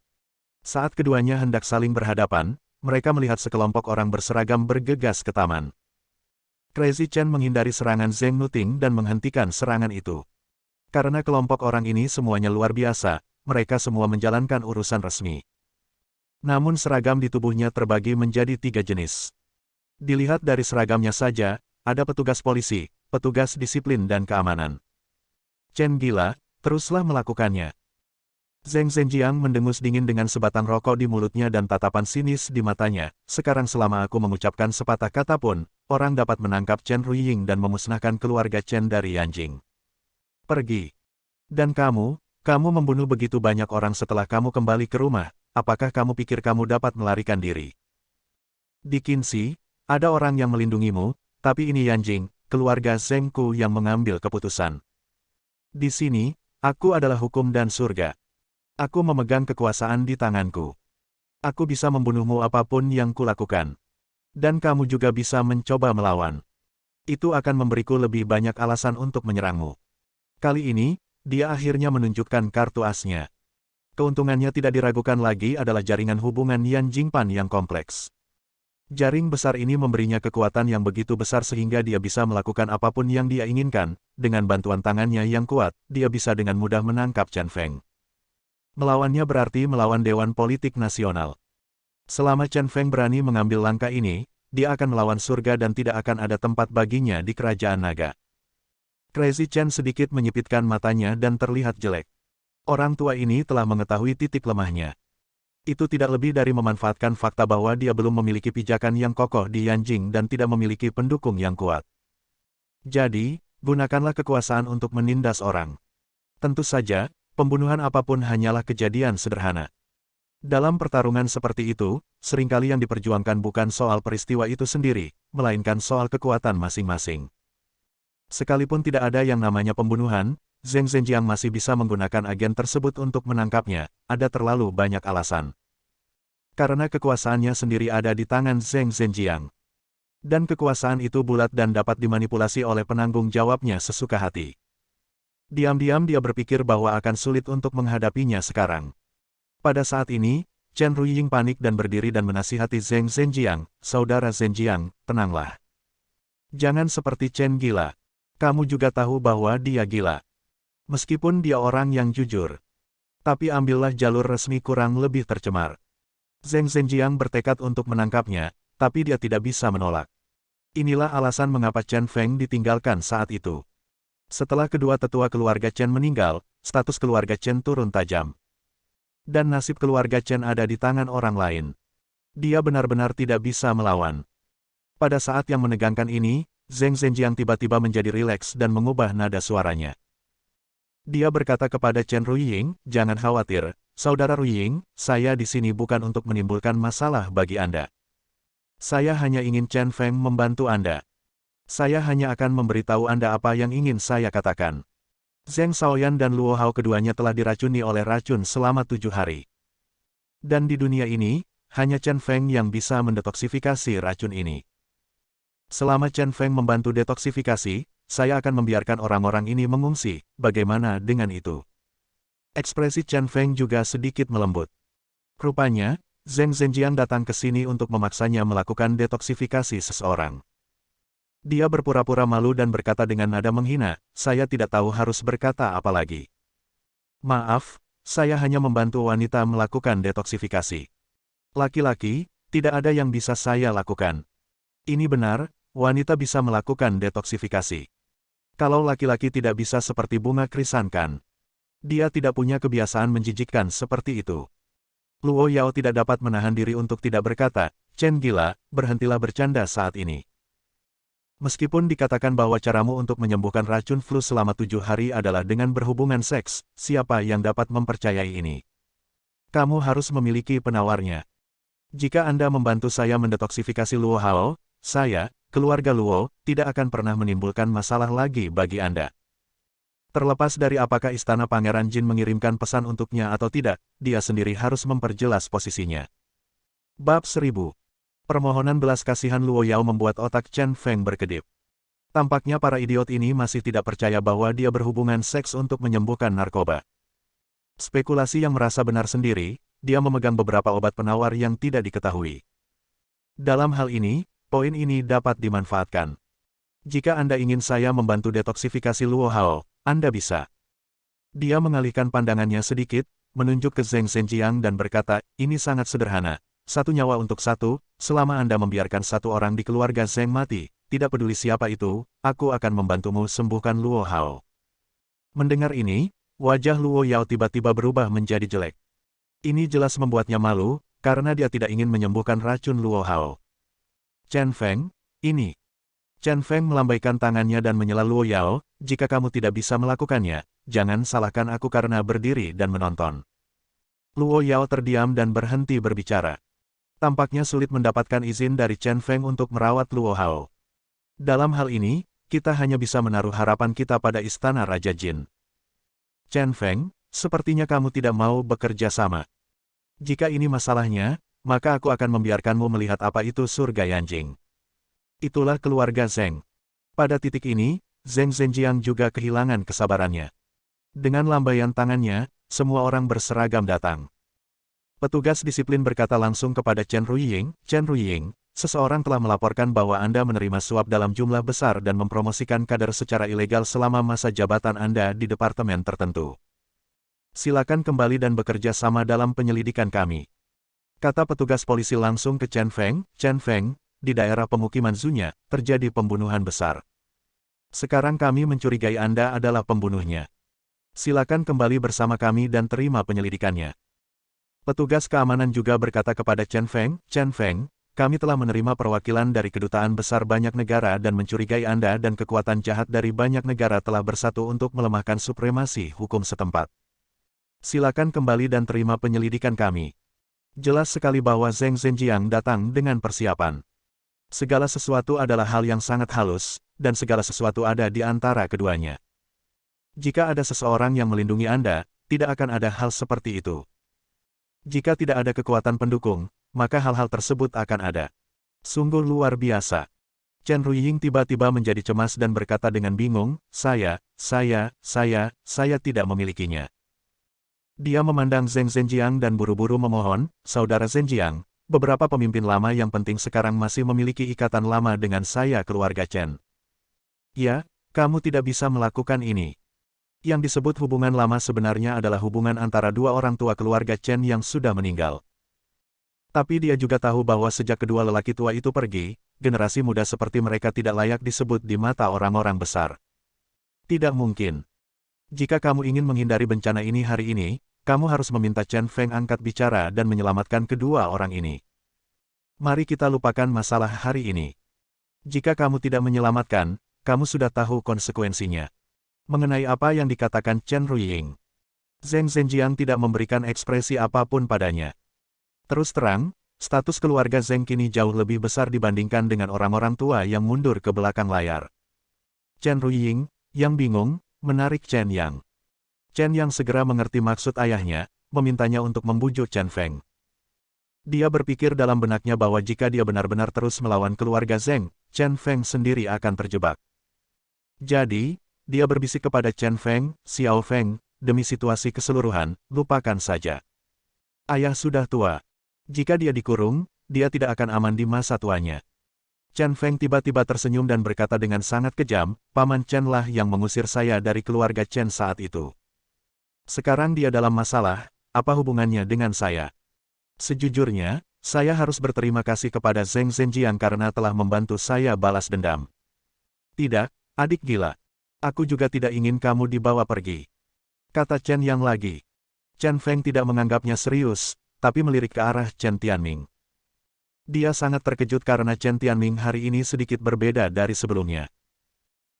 Saat keduanya hendak saling berhadapan, mereka melihat sekelompok orang berseragam bergegas ke taman. Crazy Chen menghindari serangan Zheng Nuting dan menghentikan serangan itu. Karena kelompok orang ini semuanya luar biasa, mereka semua menjalankan urusan resmi. Namun seragam di tubuhnya terbagi menjadi 3 jenis. Dilihat dari seragamnya saja, ada petugas polisi, petugas disiplin dan keamanan. Chen gila, teruslah melakukannya. Zheng Zhenjiang mendengus dingin dengan sebatang rokok di mulutnya dan tatapan sinis di matanya. Sekarang selama aku mengucapkan sepatah kata pun, orang dapat menangkap Chen Ruiying dan memusnahkan keluarga Chen dari Yanjing. Pergi. Dan kamu membunuh begitu banyak orang setelah kamu kembali ke rumah, apakah kamu pikir kamu dapat melarikan diri? Di Qinxi, ada orang yang melindungimu, tapi ini Yanjing, keluarga Zheng Ku yang mengambil keputusan. Di sini, aku adalah hukum dan surga. Aku memegang kekuasaan di tanganku. Aku bisa membunuhmu apapun yang kulakukan. Dan kamu juga bisa mencoba melawan. Itu akan memberiku lebih banyak alasan untuk menyerangmu. Kali ini, dia akhirnya menunjukkan kartu asnya. Keuntungannya tidak diragukan lagi adalah jaringan hubungan Yan Jingpan yang kompleks. Jaring besar ini memberinya kekuatan yang begitu besar sehingga dia bisa melakukan apapun yang dia inginkan. Dengan bantuan tangannya yang kuat, dia bisa dengan mudah menangkap Chen Feng. Melawannya berarti melawan Dewan Politik Nasional. Selama Chen Feng berani mengambil langkah ini, dia akan melawan surga dan tidak akan ada tempat baginya di kerajaan naga. Crazy Chen sedikit menyipitkan matanya dan terlihat jelek. Orang tua ini telah mengetahui titik lemahnya. Itu tidak lebih dari memanfaatkan fakta bahwa dia belum memiliki pijakan yang kokoh di Yanjing dan tidak memiliki pendukung yang kuat. Jadi, gunakanlah kekuasaan untuk menindas orang. Tentu saja, pembunuhan apapun hanyalah kejadian sederhana. Dalam pertarungan seperti itu, seringkali yang diperjuangkan bukan soal peristiwa itu sendiri, melainkan soal kekuatan masing-masing. Sekalipun tidak ada yang namanya pembunuhan, Zheng Zhenjiang masih bisa menggunakan agen tersebut untuk menangkapnya, ada terlalu banyak alasan. Karena kekuasaannya sendiri ada di tangan Zheng Zhenjiang. Dan kekuasaan itu bulat dan dapat dimanipulasi oleh penanggung jawabnya sesuka hati. Diam-diam dia berpikir bahwa akan sulit untuk menghadapinya sekarang. Pada saat ini, Chen Ruiying panik dan berdiri dan menasihati Zheng Zhenjiang, "Saudara Zhenjiang, tenanglah. Jangan seperti Chen gila. Kamu juga tahu bahwa dia gila. Meskipun dia orang yang jujur. Tapi ambillah jalur resmi kurang lebih tercemar." Zheng Zhenjiang bertekad untuk menangkapnya, tapi dia tidak bisa menolak. Inilah alasan mengapa Chen Feng ditinggalkan saat itu. Setelah kedua tetua keluarga Chen meninggal, status keluarga Chen turun tajam. Dan nasib keluarga Chen ada di tangan orang lain. Dia benar-benar tidak bisa melawan. Pada saat yang menegangkan ini, Zheng Zhenjiang tiba-tiba menjadi rileks dan mengubah nada suaranya. Dia berkata kepada Chen Ruiying, "Jangan khawatir, Saudara Ruiying, saya di sini bukan untuk menimbulkan masalah bagi Anda. Saya hanya ingin Chen Feng membantu Anda. Saya hanya akan memberitahu Anda apa yang ingin saya katakan." Zheng Shaoyan dan Luo Hao keduanya telah diracuni oleh racun selama 7 hari. Dan di dunia ini, hanya Chen Feng yang bisa mendetoksifikasi racun ini. Selama Chen Feng membantu detoksifikasi, saya akan membiarkan orang-orang ini mengungsi. Bagaimana dengan itu? Ekspresi Chen Feng juga sedikit melembut. Rupanya, Zheng Zhenjiang datang ke sini untuk memaksanya melakukan detoksifikasi seseorang. Dia berpura-pura malu dan berkata dengan nada menghina, "Saya tidak tahu harus berkata apa lagi. Maaf, saya hanya membantu wanita melakukan detoksifikasi. Laki-laki, tidak ada yang bisa saya lakukan." Ini benar, wanita bisa melakukan detoksifikasi. Kalau laki-laki tidak bisa seperti bunga krisankan, dia tidak punya kebiasaan menjijikkan seperti itu. Luo Yao tidak dapat menahan diri untuk tidak berkata, "Chen gila, berhentilah bercanda saat ini. Meskipun dikatakan bahwa caramu untuk menyembuhkan racun flu selama 7 hari adalah dengan berhubungan seks, siapa yang dapat mempercayai ini? Kamu harus memiliki penawarnya. Jika Anda membantu saya mendetoksifikasi Luo Hao, saya, keluarga Luo, tidak akan pernah menimbulkan masalah lagi bagi Anda." Terlepas dari apakah Istana Pangeran Jin mengirimkan pesan untuknya atau tidak, dia sendiri harus memperjelas posisinya. Bab 1000. Permohonan belas kasihan Luo Yao membuat otak Chen Feng berkedip. Tampaknya para idiot ini masih tidak percaya bahwa dia berhubungan seks untuk menyembuhkan narkoba. Spekulasi yang merasa benar sendiri, dia memegang beberapa obat penawar yang tidak diketahui. Dalam hal ini, poin ini dapat dimanfaatkan. Jika Anda ingin saya membantu detoksifikasi Luo Hao, Anda bisa. Dia mengalihkan pandangannya sedikit, menunjuk ke Zheng Zhenjiang dan berkata, "Ini sangat sederhana. 1 nyawa untuk 1, selama Anda membiarkan 1 orang di keluarga Zheng mati, tidak peduli siapa itu, aku akan membantumu sembuhkan Luo Hao." Mendengar ini, Wajah Luo Yao tiba-tiba berubah menjadi jelek. Ini jelas membuatnya malu, karena dia tidak ingin menyembuhkan racun Luo Hao. Chen Feng, ini. Chen Feng melambaikan tangannya dan menyela Luo Yao, jika kamu tidak bisa melakukannya, jangan salahkan aku karena berdiri dan menonton. Luo Yao terdiam dan berhenti berbicara. Tampaknya sulit mendapatkan izin dari Chen Feng untuk merawat Luo Hao. Dalam hal ini, kita hanya bisa menaruh harapan kita pada Istana Raja Jin. Chen Feng, sepertinya kamu tidak mau bekerja sama. Jika ini masalahnya, maka aku akan membiarkanmu melihat apa itu surga Yanjing. Itulah keluarga Zheng. Pada titik ini, Zheng Zhenjiang juga kehilangan kesabarannya. Dengan lambaian tangannya, semua orang berseragam datang. Petugas disiplin berkata langsung kepada Chen Ruiying, "Chen Ruiying, seseorang telah melaporkan bahwa Anda menerima suap dalam jumlah besar dan mempromosikan kader secara ilegal selama masa jabatan Anda di departemen tertentu. Silakan kembali dan bekerja sama dalam penyelidikan kami." Kata petugas polisi langsung ke Chen Feng, "Chen Feng, di daerah pemukiman Zunya, terjadi pembunuhan besar. Sekarang kami mencurigai Anda adalah pembunuhnya. Silakan kembali bersama kami dan terima penyelidikannya." Petugas keamanan juga berkata kepada Chen Feng, "Chen Feng, kami telah menerima perwakilan dari kedutaan besar banyak negara dan mencurigai Anda dan kekuatan jahat dari banyak negara telah bersatu untuk melemahkan supremasi hukum setempat. Silakan kembali dan terima penyelidikan kami." Jelas sekali bahwa Zheng Zhenjiang datang dengan persiapan. Segala sesuatu adalah hal yang sangat halus, dan segala sesuatu ada di antara keduanya. Jika ada seseorang yang melindungi Anda, tidak akan ada hal seperti itu. Jika tidak ada kekuatan pendukung, maka hal-hal tersebut akan ada. Sungguh luar biasa. Chen Ruiying tiba-tiba menjadi cemas dan berkata dengan bingung, saya tidak memilikinya." Dia memandang Zheng Zhenjiang dan buru-buru memohon, "Saudara Zhenjiang, beberapa pemimpin lama yang penting sekarang masih memiliki ikatan lama dengan saya keluarga Chen. Ya, kamu tidak bisa melakukan ini." Yang disebut hubungan lama sebenarnya adalah hubungan antara dua orang tua keluarga Chen yang sudah meninggal. Tapi dia juga tahu bahwa sejak kedua lelaki tua itu pergi, generasi muda seperti mereka tidak layak disebut di mata orang-orang besar. Tidak mungkin. Jika kamu ingin menghindari bencana ini hari ini, kamu harus meminta Chen Feng angkat bicara dan menyelamatkan kedua orang ini. Mari kita lupakan masalah hari ini. Jika kamu tidak menyelamatkan, kamu sudah tahu konsekuensinya. Mengenai apa yang dikatakan Chen Ruiying, Zheng Zhenjiang tidak memberikan ekspresi apapun padanya. Terus terang, status keluarga Zheng kini jauh lebih besar dibandingkan dengan orang-orang tua yang mundur ke belakang layar. Chen Ruiying, yang bingung, menarik Chen Yang. Chen Yang segera mengerti maksud ayahnya, memintanya untuk membujuk Chen Feng. Dia berpikir dalam benaknya bahwa jika dia benar-benar terus melawan keluarga Zheng, Chen Feng sendiri akan terjebak. Jadi, dia berbisik kepada Chen Feng, "Xiao Feng, demi situasi keseluruhan, lupakan saja. Ayah sudah tua. Jika dia dikurung, dia tidak akan aman di masa tuanya." Chen Feng tiba-tiba tersenyum dan berkata dengan sangat kejam, "Paman Chen lah yang mengusir saya dari keluarga Chen saat itu. Sekarang dia dalam masalah, apa hubungannya dengan saya? Sejujurnya, saya harus berterima kasih kepada Zheng Zhenjiang karena telah membantu saya balas dendam." "Tidak, adik gila. Aku juga tidak ingin kamu dibawa pergi," kata Chen Yang lagi. Chen Feng tidak menganggapnya serius, tapi melirik ke arah Chen Tianming. Dia sangat terkejut karena Chen Tianming hari ini sedikit berbeda dari sebelumnya.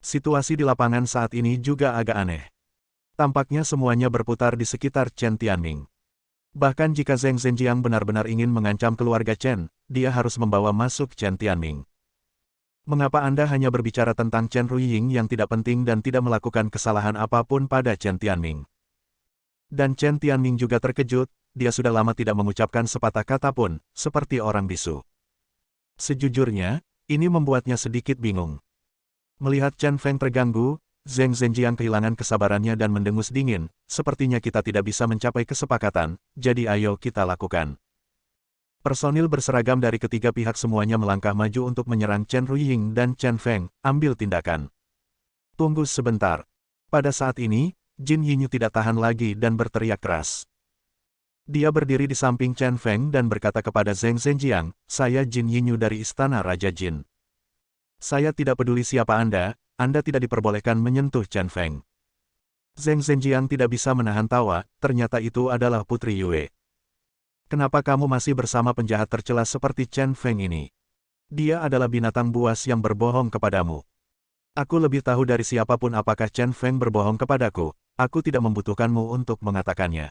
Situasi di lapangan saat ini juga agak aneh. Tampaknya semuanya berputar di sekitar Chen Tianming. Bahkan jika Zheng Zhenjiang benar-benar ingin mengancam keluarga Chen, dia harus membawa masuk Chen Tianming. "Mengapa Anda hanya berbicara tentang Chen Ruiying yang tidak penting dan tidak melakukan kesalahan apapun pada Chen Tianming?" Dan Chen Tianming juga terkejut, dia sudah lama tidak mengucapkan sepatah kata pun, seperti orang bisu. Sejujurnya, ini membuatnya sedikit bingung. Melihat Chen Feng terganggu, Zheng Zhenjiang kehilangan kesabarannya dan mendengus dingin, "Sepertinya kita tidak bisa mencapai kesepakatan, jadi ayo kita lakukan." Personil berseragam dari ketiga pihak semuanya melangkah maju untuk menyerang Chen Ruiying dan Chen Feng, "Ambil tindakan." "Tunggu sebentar." Pada saat ini, Jin Yinyu tidak tahan lagi dan berteriak keras. Dia berdiri di samping Chen Feng dan berkata kepada Zheng Zhenjiang, "Saya Jin Yinyu dari Istana Raja Jin. Saya tidak peduli siapa Anda tidak diperbolehkan menyentuh Chen Feng." Zheng Zhenjiang tidak bisa menahan tawa, ternyata itu adalah Putri Yue. Kenapa kamu masih bersama penjahat tercela seperti Chen Feng ini? Dia adalah binatang buas yang berbohong kepadamu. Aku lebih tahu dari siapapun apakah Chen Feng berbohong kepadaku, aku tidak membutuhkanmu untuk mengatakannya.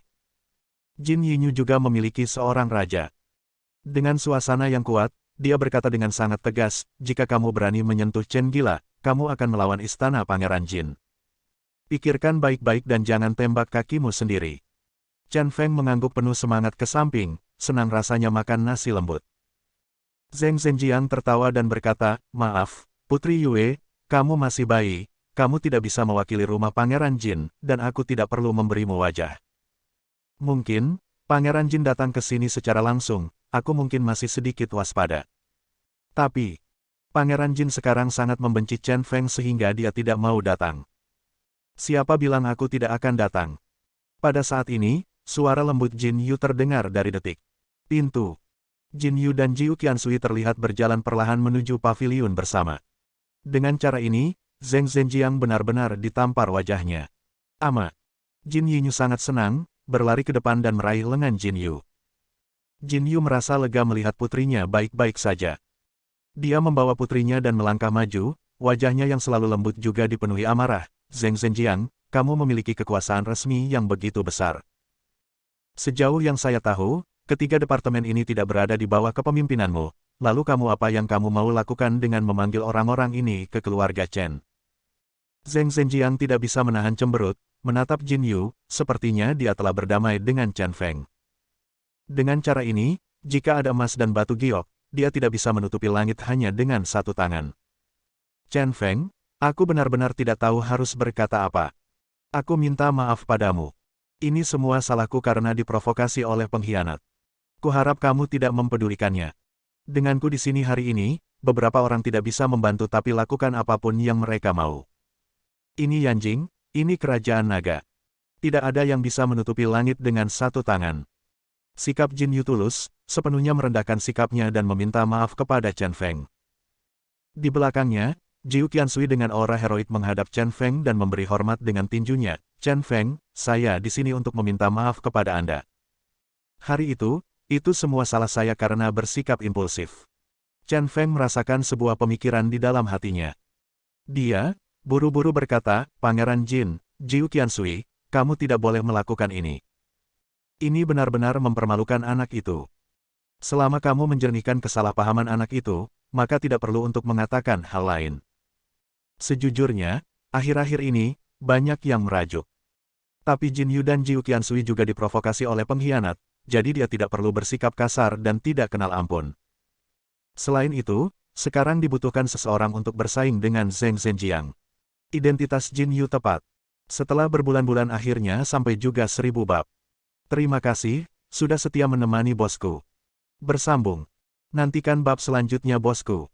Jin Yinyu juga memiliki seorang raja. Dengan suasana yang kuat, dia berkata dengan sangat tegas, jika kamu berani menyentuh Chen Gila, kamu akan melawan istana Pangeran Jin. Pikirkan baik-baik dan jangan tembak kakimu sendiri. Chen Feng mengangguk penuh semangat ke samping, senang rasanya makan nasi lembut. Zheng Zhenjiang tertawa dan berkata, maaf, Putri Yue, kamu masih bayi, kamu tidak bisa mewakili rumah Pangeran Jin, dan aku tidak perlu memberimu wajah. Mungkin, Pangeran Jin datang ke sini secara langsung, aku mungkin masih sedikit waspada. Tapi, Pangeran Jin sekarang sangat membenci Chen Feng sehingga dia tidak mau datang. Siapa bilang aku tidak akan datang? Pada saat ini, suara lembut Jin Yu terdengar dari detik pintu. Jin Yu dan Jiu Qiansui terlihat berjalan perlahan menuju paviliun bersama. Dengan cara ini, Zheng Zhenjiang benar-benar ditampar wajahnya. Ama. Jin Yinyu sangat senang, berlari ke depan dan meraih lengan Jin Yu. Jin Yu merasa lega melihat putrinya baik-baik saja. Dia membawa putrinya dan melangkah maju, wajahnya yang selalu lembut juga dipenuhi amarah. Zheng Zhenjiang, kamu memiliki kekuasaan resmi yang begitu besar. Sejauh yang saya tahu, ketiga departemen ini tidak berada di bawah kepemimpinanmu, lalu apa yang kamu mau lakukan dengan memanggil orang-orang ini ke keluarga Chen? Zheng Zhenjiang tidak bisa menahan cemberut, menatap Jin Yu, sepertinya dia telah berdamai dengan Chen Feng. Dengan cara ini, jika ada emas dan batu giok, dia tidak bisa menutupi langit hanya dengan satu tangan. Chen Feng, aku benar-benar tidak tahu harus berkata apa. Aku minta maaf padamu. Ini semua salahku karena diprovokasi oleh pengkhianat. Kuharap kamu tidak mempedulikannya. Denganku di sini hari ini, beberapa orang tidak bisa membantu tapi lakukan apapun yang mereka mau. Ini Yanjing, ini kerajaan naga. Tidak ada yang bisa menutupi langit dengan satu tangan. Sikap Jin Yu tulus, sepenuhnya merendahkan sikapnya dan meminta maaf kepada Chen Feng. Di belakangnya, Jiu Qiansui dengan aura heroik menghadap Chen Feng dan memberi hormat dengan tinjunya. Chen Feng, saya di sini untuk meminta maaf kepada Anda. Hari itu semua salah saya karena bersikap impulsif. Chen Feng merasakan sebuah pemikiran di dalam hatinya. Dia buru-buru berkata, Pangeran Jin, Jiu Qiansui, kamu tidak boleh melakukan ini. Ini benar-benar mempermalukan anak itu. Selama kamu menjernihkan kesalahpahaman anak itu, maka tidak perlu untuk mengatakan hal lain. Sejujurnya, akhir-akhir ini, banyak yang merajuk. Tapi Jin Yu dan Jiu Qiansui juga diprovokasi oleh pengkhianat, jadi dia tidak perlu bersikap kasar dan tidak kenal ampun. Selain itu, sekarang dibutuhkan seseorang untuk bersaing dengan Zheng Zhenjiang. Identitas Jin Yu tepat. Setelah berbulan-bulan akhirnya sampai juga 1000 bab. Terima kasih, sudah setia menemani bosku. Bersambung. Nantikan bab selanjutnya bosku.